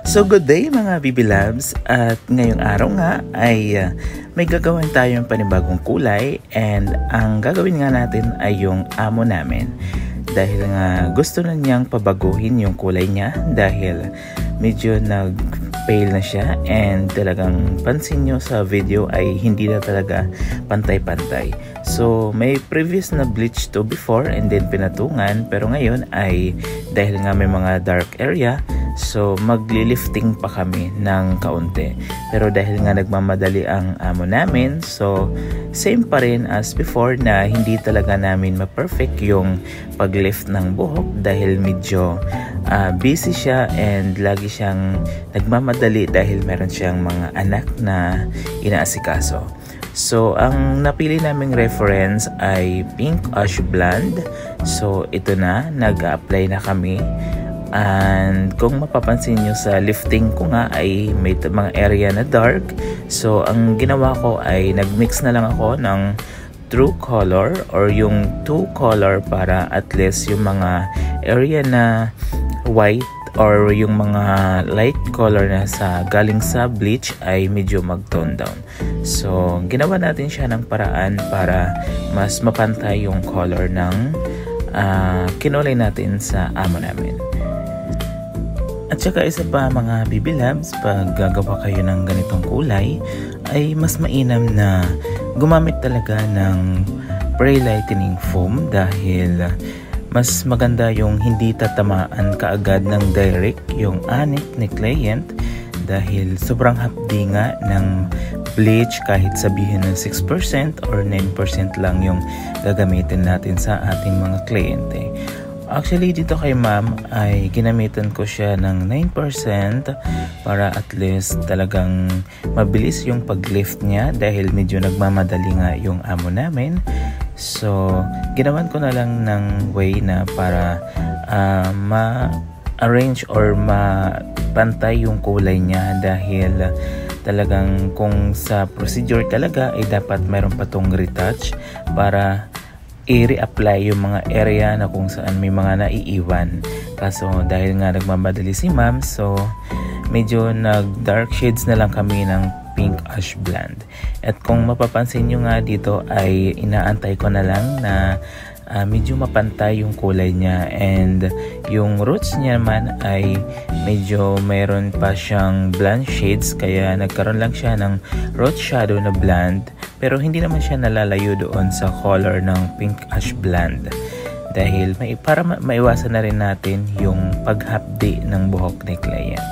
So good day mga Bibi Labs, at ngayong araw nga ay may gagawin tayong panibagong kulay, and ang gagawin nga natin ay yung amo namin. Dahil nga gusto na niyang pabaguhin yung kulay niya dahil medyo nag-pale na siya, and talagang pansin nyo sa video ay hindi na talaga pantay-pantay. So may previous na bleach to before and then pinatungan, pero ngayon ay dahil nga may mga dark area, so magli-lifting pa kami ng kaunti. Pero dahil nga nagmamadali ang amo namin, so same pa rin as before na hindi talaga namin ma-perfect yung pag-lift ng buhok dahil medyo busy siya and lagi siyang nagmamadali dahil meron siyang mga anak na inaasikaso. So ang napili naming reference ay Pink Ash Blonde. So ito na, nag-a-apply na kami. And kung mapapansin nyo sa lifting ko nga ay may mga area na dark. So ang ginawa ko ay nagmix na lang ako ng true color or yung two color para at least yung mga area na white or yung mga light color na galing sa bleach ay medyo mag-tone down. So ginawa natin siya ng paraan para mas mapantay yung color ng kinulay natin sa amo namin. At saka isa pa mga Bibi Labs, pag gagawa kayo ng ganitong kulay ay mas mainam na gumamit talaga ng pre-lightening foam dahil mas maganda yung hindi tatamaan kaagad ng direct yung anik ni client dahil sobrang hapdi nga ng bleach, kahit sabihin ng 6% or 9% lang yung gagamitin natin sa ating mga kliyente. Actually, dito kay ma'am ay ginamitan ko siya ng 9% para at least talagang mabilis yung pag-lift niya dahil medyo nagmamadali nga yung amo namin. So, ginawan ko na lang ng way na para ma-arrange or mapantay yung kulay niya dahil talagang kung sa procedure talaga ay dapat mayroon pa tong retouch para i-reapply yung mga area na kung saan may mga naiiwan. Kaso dahil nga nagmamadali si ma'am, so medyo nag-dark shades na lang kami ng Pink Ash Blonde. At kung mapapansin nyo nga dito ay inaantay ko na lang na medyo mapantay yung kulay niya, and yung roots niya naman ay medyo mayroon pa siyang blonde shades kaya nagkaroon lang siya ng root shadow na blonde, pero hindi naman siya nalalayo doon sa color ng Pink Ash Blonde dahil para maiwasan na rin natin yung paghapdi ng buhok ni client.